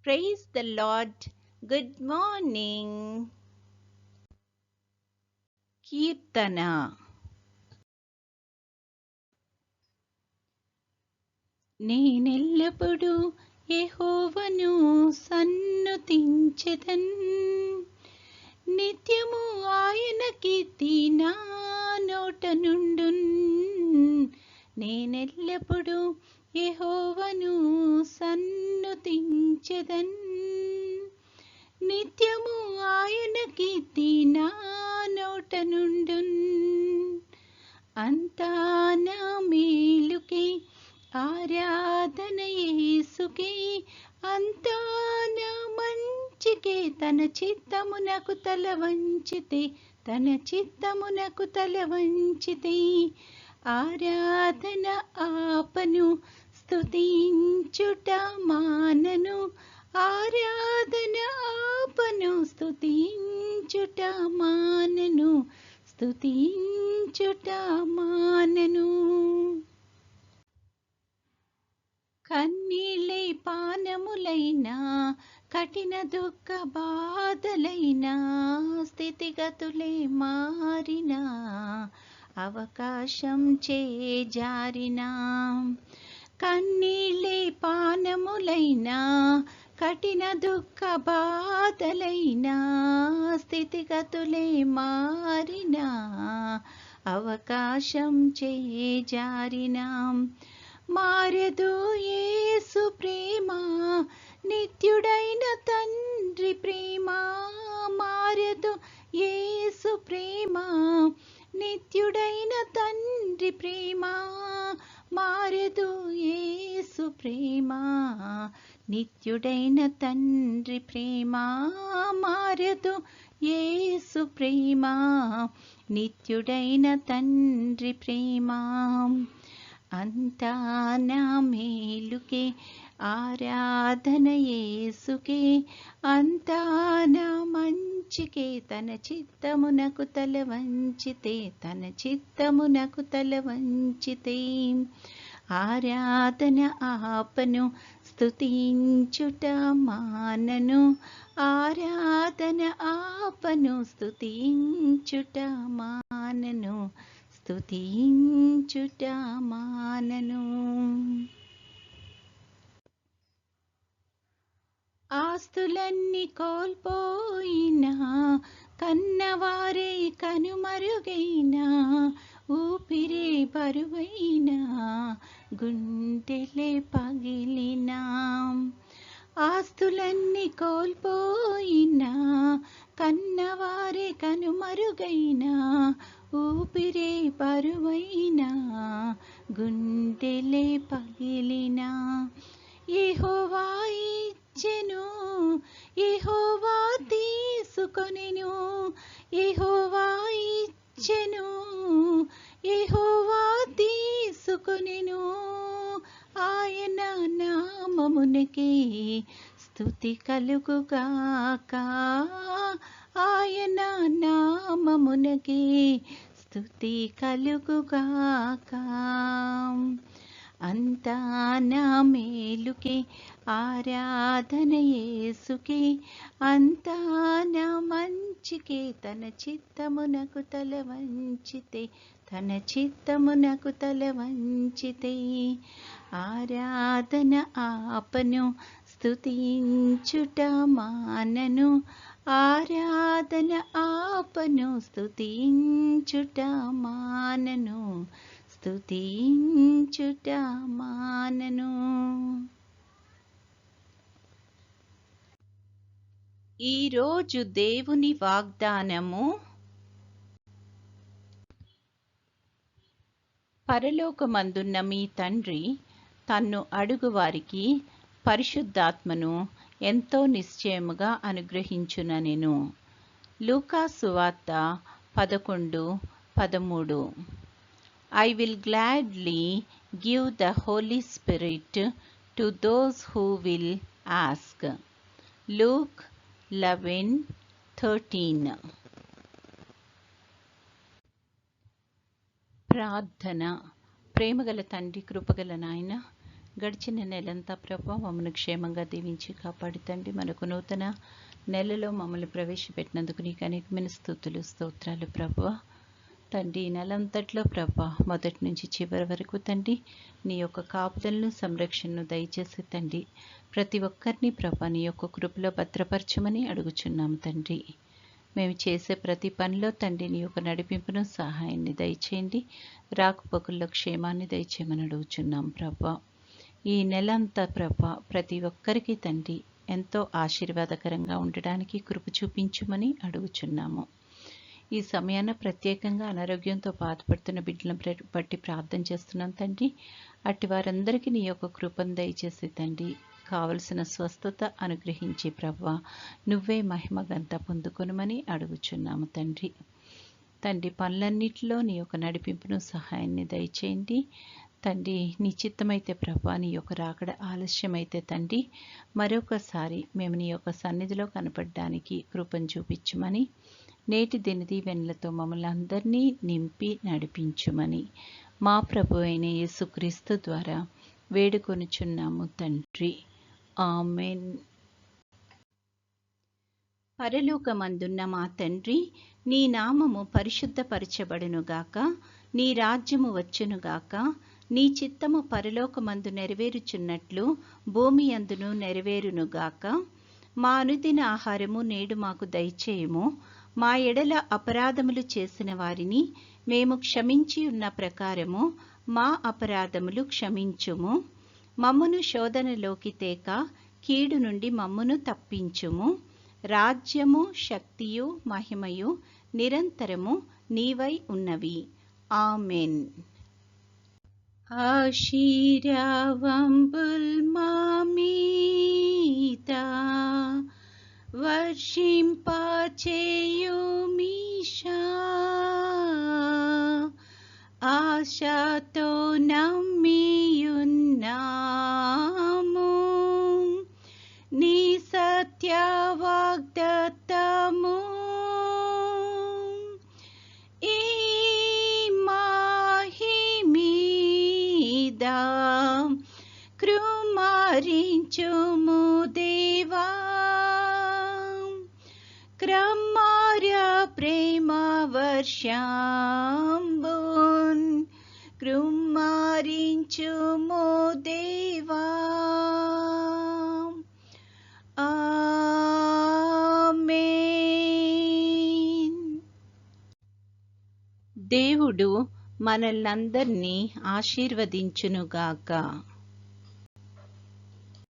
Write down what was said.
Praise the Lord. Good morning. కీర్తన. నేనెల్లప్పుడూ యెహోవాను సన్నుతించెదన్, నిత్యము ఆయన కీర్తి నా నోట నుండున్. నేనెల్లప్పుడూ యెహోవాను సన్నుతించెదన్, నిత్యము ఆయన కీర్తి నా నోట నుండున్. అంతా నా మేలుకే ఆరాధన యేసుకే, అంతా నా మంచికే. తన చిత్తమునకు తల వంచితే, తన చిత్తమునకు తల వంచితే, ఆరాధన ఆపను, స్తుతించుట మానను. ఆరాధన ఆపను, స్తుతించుట మానను, స్తుతించుట మానను. కన్నీళ్ళే పానములైనా, కఠిన దుఃఖ బాధలైనా, స్థితిగతులే మారినా, అవకాశం చేజారినా. కన్నీళ్ళే పానములైనా, కఠిన దుఃఖ బాధలైనా, స్థితిగతులే మారినా, అవకాశం చేజారినా. మారదు యేసు ప్రేమ, నిత్యుడైన తండ్రి ప్రేమ. మారదు యేసు ప్రేమ, నిత్యుడైన తండ్రి ప్రేమ. మారదు యేసు ప్రేమ, నిత్యుడైన తండ్రి ప్రేమ. మారదు యేసు ప్రేమ, నిత్యుడైన తండ్రి ప్రేమ. అంతా నా మేలుకే ఆరాధన యేసుకే, అంతా నా మంచికే. తన చిత్తమునకు తల వంచితే, తన చిత్తమునకు తల వంచితే, ఆరాధన ఆపను, స్తుతించుట మానను. ఆరాధన ఆపను, స్తుతించుట మానను, స్తుతించుట మానను. ఆస్తులన్నీ కోల్పోయినా, కన్నవారే కనుమరుగైనా, ఊపిరే బరువైనా, గుండెలే పగిలినా. ఆస్తులన్నీ కోల్పోయినా, కన్నవారే కనుమరుగైనా, ఊపిరే బరువైనా, గుండెలే పగిలినా. యెహోవా ఇచ్చెను, యెహోవా తీసుకొనెను. యెహోవా ఇచ్చెను, యెహోవా తీసుకొనెను. ఆయన నామమునకే స్తుతి కలుగుగాక. ఆయన నామమునకే స్తుతి కలుగుగాక. అంతా నా మేలుకే ఆరాధన యేసుకే, అంతా నా మంచికే. తన చిత్తమునకు తల వంచితే, తన చిత్తమునకు తల వంచితే, ఆరాధన ఆపను, స్తుతించుట మానను. ఆరాధన ఆపను, స్తుతించుట మానను, స్తుతించుట మానను. ఈరోజు దేవుని వాగ్దానము. పరలోకమందున్న మీ తండ్రి తన్ను అడుగువారికి పరిశుద్ధాత్మను ఎంతో నిశ్చయముగా అనుగ్రహించుననెను. లూకా సువార్త 11:13. I will gladly give the Holy Spirit to those who will ask. Luke 11:13. ప్రార్థన. ప్రేమగల తండ్రి, కృపగల నాయన, గడిచిన నెలంతా ప్రభా మమ్మల్ని క్షేమంగా దీవించి కాపాడి తండ్రి, మనకు నూతన నెలలో మమ్మల్ని ప్రవేశపెట్టినందుకు నీకు అనేకమైన స్తుతులు స్తోత్రాలు ప్రభువా. తండ్రి, ఈ నెలంతట్లో ప్రభా మొదటి నుంచి చివరి వరకు తండ్రి నీ యొక్క కాపుదలను సంరక్షణను దయచేసి తండ్రి ప్రతి ఒక్కరిని ప్రభా నీ యొక్క కృపలో భద్రపరచమని అడుగుచున్నాము తండ్రి. మేము చేసే ప్రతి పనిలో తండ్రి నీ యొక్క నడిపింపును సహాయాన్ని దయచేయండి, రాకపోకల్లో క్షేమాన్ని దయచేయమని అడుగుచున్నాం ప్రభా. ఈ నెలంతా ప్రభా ప్రతి ఒక్కరికి తండ్రి ఎంతో ఆశీర్వాదకరంగా ఉండడానికి కృప చూపించమని అడుగుచున్నాము. ఈ సమయాన ప్రత్యేకంగా అనారోగ్యంతో బాధపడుతున్న బిడ్డలను బట్టి ప్రార్థన చేస్తున్నాం తండ్రి. అట్టి వారందరికీ నీ యొక్క కృపను దయచేసి తండ్రి కావలసిన స్వస్థత అనుగ్రహించి ప్రభువా నువ్వే మహిమగంతా పొందుకొనమని అడుగుచున్నాము తండ్రి. తండ్రి, పనులన్నిటిలో నీ యొక్క నడిపింపును సహాయాన్ని దయచేయండి తండ్రి. నీ చిత్తమైతే ప్రభా నీ యొక్క రాకడ ఆలస్యమైతే తండ్రి మరొకసారి మేము నీ యొక్క సన్నిధిలో కనపడడానికి కృపను చూపించమని, నేటి దినది వెన్నెలతో మమ్మల్ని అందరినీ నింపి నడిపించుమని మా ప్రభు అయిన యేసుక్రీస్తు ద్వారా వేడుకొనుచున్నాము తండ్రి. ఆమెన్. పరలోకమందున్న మా తండ్రి, నీ నామము పరిశుద్ధపరచబడునుగాక, నీ రాజ్యము వచ్చునుగాక, నీ చిత్తము పరలోకమందు నెరవేరుచున్నట్లు భూమి అందును నెరవేరునుగాక. మా అనుదిన ఆహారము నేడు మాకు దయచేయము. మా ఎడల అపరాధములు చేసిన వారిని మేము క్షమించి ఉన్న ప్రకారము మా అపరాధములు క్షమించుము. మమ్మును శోధనలోకి తేక కీడు నుండి మమ్మును తప్పించుము. రాజ్యము, శక్తియు, మహిమయు నిరంతరము నీవై ఉన్నవి. ఆమెన్. ఆశీర్వాదంబుల్ మా మీద వర్షింపచేయుమీశా, ఆశతో నమ్మియున్నాము నీ సత్య వాగ్దత్తము. ఈ మహిమీద కృమారించుము దేవా, క్రమార్య ప్రేమ వర్షంబున్ కృమారించుము దేవా. ఆమేన్. దేవుడు మనల్నందరినీ ఆశీర్వదించునుగాక.